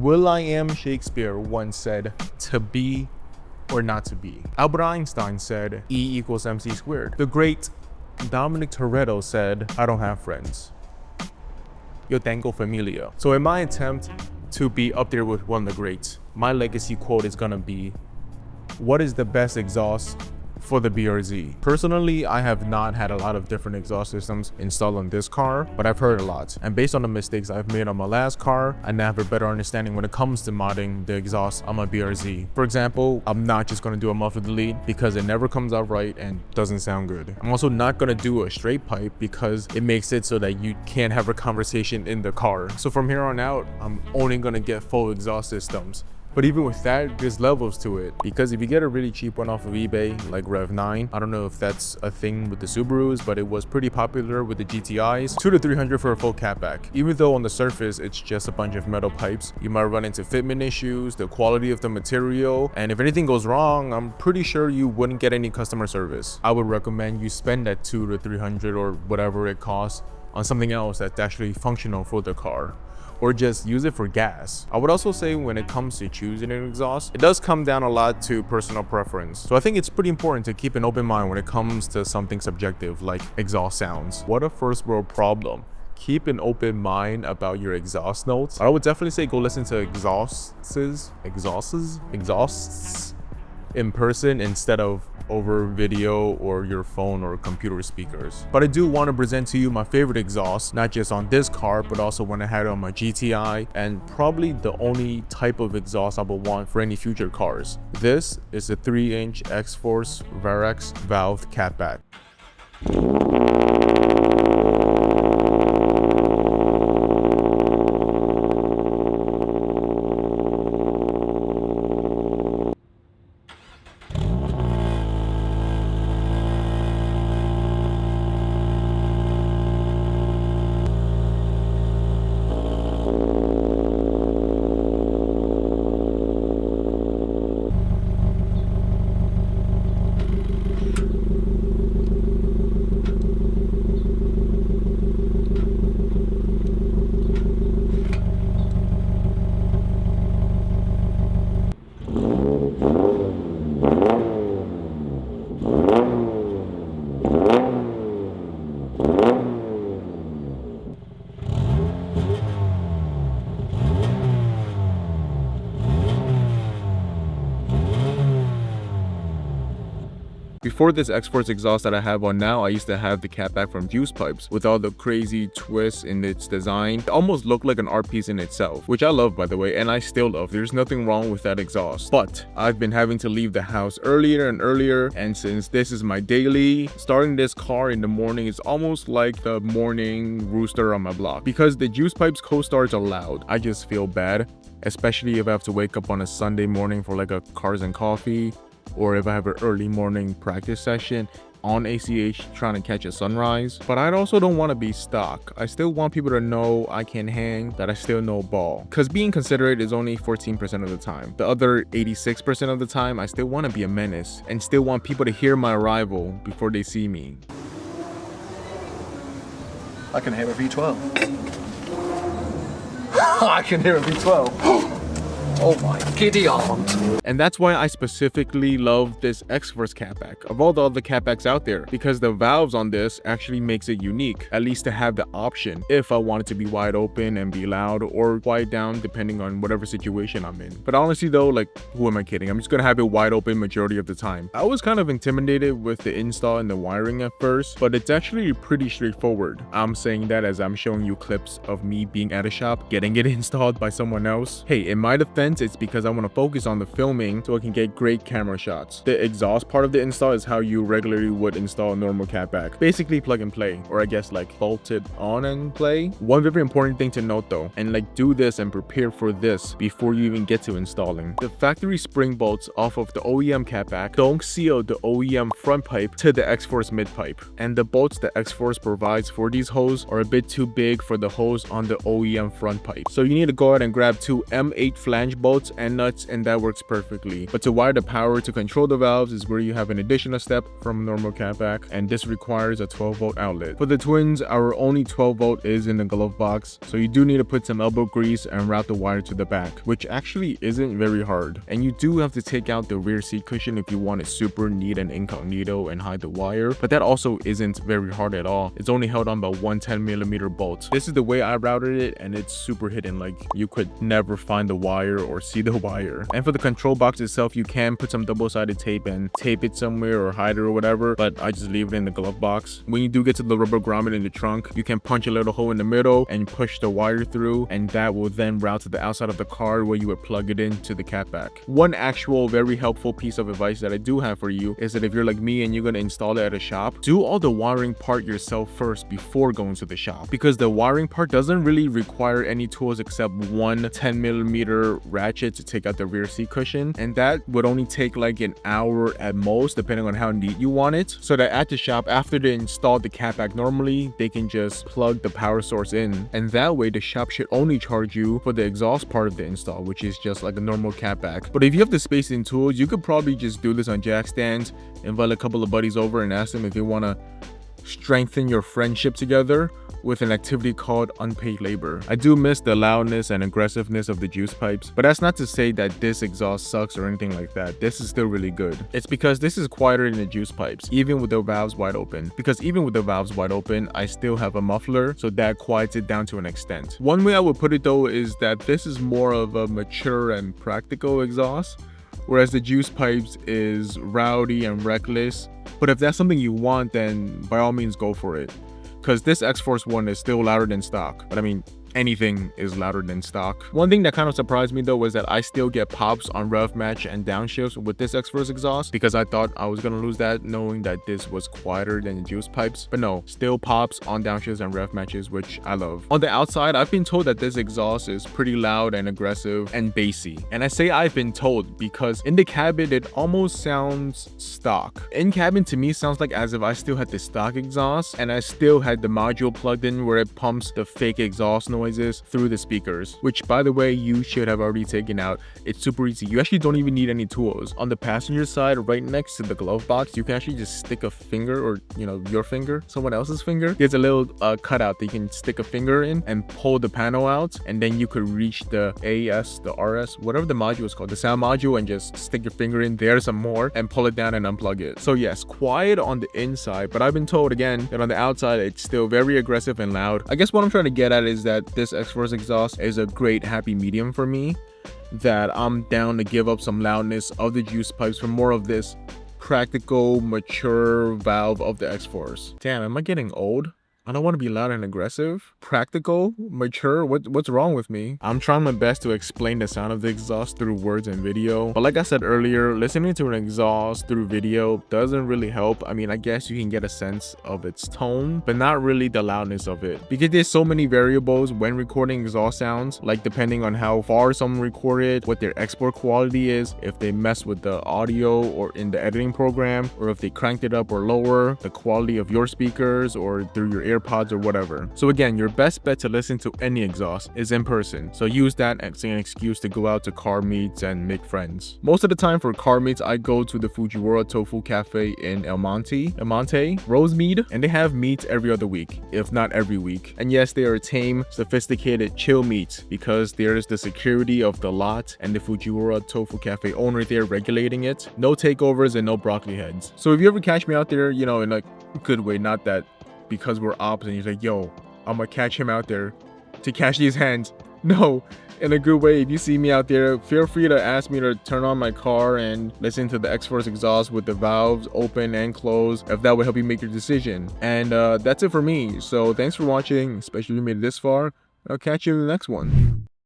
William Shakespeare once said, "To be or not to be." Albert Einstein said, E equals MC squared. The great Dominic Toretto said, "I don't have friends. Yo tengo familia." So in my attempt to be up there with one of the greats, my legacy quote is gonna be, what is the best exhaust for the BRZ? Personally, I have not had a lot of different exhaust systems installed on this car, but I've heard a lot. And based on the mistakes I've made on my last car, I now have a better understanding when it comes to modding the exhaust on my BRZ. For example, I'm not just gonna do a muffler delete because it never comes out right and doesn't sound good. I'm also not gonna do a straight pipe because it makes it so that you can't have a conversation in the car. So from here on out, I'm only gonna get full exhaust systems. But even with that, there's levels to it, because if you get a really cheap one off of eBay, like Rev 9, I don't know if that's a thing with the Subarus, but it was pretty popular with the GTIs, 200 to 300 for a full catback. Even though on the surface, it's just a bunch of metal pipes, you might run into fitment issues, the quality of the material, and if anything goes wrong, I'm pretty sure you wouldn't get any customer service. I would recommend you spend that 200 to 300 or whatever it costs on something else that's actually functional for the car, or just use it for gas. I would also say when it comes to choosing an exhaust, it does come down a lot to personal preference. So I think it's pretty important to keep an open mind when it comes to something subjective like exhaust sounds. What a first world problem. Keep an open mind about your exhaust notes. I would definitely say go listen to exhausts in person instead of over video or your phone or computer speakers. But I do want to present to you my favorite exhaust, not just on this car, but also when I had it on my GTI, and probably the only type of exhaust I would want for any future cars. This is a 3-inch XForce Varex valved catback. Before this XForce exhaust that I have on now, I used to have the catback from Fuse Pipes with all the crazy twists in its design. It almost looked like an art piece in itself, which I love, by the way, and I still love. There's nothing wrong with that exhaust. But I've been having to leave the house earlier and earlier, and since this is my daily, starting this car in the morning is almost like the morning rooster on my block. Because the Juice Pipes co-starts are loud, I just feel bad, especially if I have to wake up on a Sunday morning for like a cars and coffee, or if I have an early morning practice session on ACH trying to catch a sunrise. But I also don't want to be stock. I still want people to know I can hang, that I still know ball. Because being considerate is only 14% of the time. The other 86% of the time, I still want to be a menace and still want people to hear my arrival before they see me. I can hear a V12. I can hear a V12. Oh my giddy aunt. And that's why I specifically love this XForce catback of all the other catbacks out there, because the valves on this actually makes it unique, at least to have the option if I want it to be wide open and be loud, or quiet down depending on whatever situation I'm in. But honestly though, like, who am I kidding? I'm just gonna have it wide open majority of the time. I was kind of intimidated with the install and the wiring at first, but it's actually pretty straightforward. I'm saying that as I'm showing you clips of me being at a shop, getting it installed by someone else. Hey, in my defense, it's because I want to focus on the filming so I can get great camera shots. The exhaust part of the install is how you regularly would install a normal catback. Basically plug and play, or I guess like bolt it on and play. One very important thing to note though, and like do this and prepare for this before you even get to installing. The factory spring bolts off of the OEM catback don't seal the OEM front pipe to the XForce mid pipe. And the bolts that XForce provides for these hoses are a bit too big for the hose on the OEM front pipe. So you need to go ahead and grab two M8 flange change bolts and nuts, and that works perfectly. But to wire the power to control the valves is where you have an additional step from a normal catback, and this requires a 12-volt outlet. For the twins, our only 12-volt is in the glove box, so you do need to put some elbow grease and route the wire to the back, which actually isn't very hard. And you do have to take out the rear seat cushion if you want it super neat and incognito and hide the wire, but that also isn't very hard at all. It's only held on by one 10mm bolt. This is the way I routed it, and it's super hidden, like you could never find the wire or see the wire. And for the control box itself, you can put some double-sided tape and tape it somewhere or hide it or whatever, but I just leave it in the glove box. When you do get to the rubber grommet in the trunk, you can punch a little hole in the middle and push the wire through, and that will then route to the outside of the car where you would plug it into the catback. One actual very helpful piece of advice that I do have for you is that if you're like me and you're going to install it at a shop, do all the wiring part yourself first before going to the shop, because the wiring part doesn't really require any tools except one 10mm ratchet to take out the rear seat cushion, and that would only take like an hour at most depending on how neat you want it, so that at the shop, after they install the catback normally, they can just plug the power source in, and that way the shop should only charge you for the exhaust part of the install, which is just like a normal catback. But if you have the space and tools, you could probably just do this on jack stands, invite a couple of buddies over and ask them if they want to strengthen your friendship together with an activity called unpaid labor. I do miss the loudness and aggressiveness of the juice pipes, but that's not to say that this exhaust sucks or anything like that. This is still really good. It's because this is quieter than the juice pipes, even with the valves wide open. Because even with the valves wide open, I still have a muffler, so that quiets it down to an extent. One way I would put it though is that this is more of a mature and practical exhaust, whereas the juice pipes is rowdy and reckless. But if that's something you want, then by all means go for it, because this XForce one is still louder than stock. But I mean, anything is louder than stock. One thing that kind of surprised me though was that I still get pops on rev match and downshifts with this XForce exhaust, because I thought I was gonna lose that knowing that this was quieter than the juice pipes. But no, still pops on downshifts and rev matches, which I love. On the outside, I've been told that this exhaust is pretty loud and aggressive and bassy. And I say I've been told because in the cabin it almost sounds stock. In cabin to me sounds like as if I still had the stock exhaust and I still had the module plugged in where it pumps the fake exhaust noises through the speakers, which by the way you should have already taken out. It's super easy. You actually don't even need any tools. On the passenger side, right next to the glove box, you can actually just stick a finger, or your finger, someone else's finger. There's a little cutout that you can stick a finger in and pull the panel out, and then you could reach the AS, the RS, whatever the module is called, the sound module, and just stick your finger in there some more and pull it down and unplug it. So yes, quiet on the inside, but I've been told again that on the outside it's still very aggressive and loud. I guess what I'm trying to get at is that this XForce exhaust is a great happy medium for me, that I'm down to give up some loudness of the juice pipes for more of this practical, mature valve of the XForce. Damn, am I getting old? I don't want to be loud and aggressive. Practical, mature, what's wrong with me? I'm trying my best to explain the sound of the exhaust through words and video, but like I said earlier, listening to an exhaust through video doesn't really help. I mean, I guess you can get a sense of its tone, but not really the loudness of it, because there's so many variables when recording exhaust sounds, like depending on how far someone recorded, what their export quality is, if they mess with the audio or in the editing program, or if they cranked it up or lower, the quality of your speakers or through your AirPods or whatever. So again, your best bet to listen to any exhaust is in person, so use that as an excuse to go out to car meets and make friends. Most of the time for car meets, I go to the Fujiwara Tofu Cafe in El Monte, Rosemead, and they have meets every other week, if not every week. And yes, they are tame, sophisticated, chill meets, because there's the security of the lot and the Fujiwara Tofu Cafe owner there regulating it. No takeovers and no broccoli heads. So if you ever catch me out there, in a good way, not that because we're ops and you're like, yo, I'm gonna catch him out there to catch these hands. No, in a good way. If you see me out there, feel free to ask me to turn on my car and listen to the XForce exhaust with the valves open and closed, if that would help you make your decision. And that's it for me. So thanks for watching, especially if you made it this far. I'll catch you in the next one.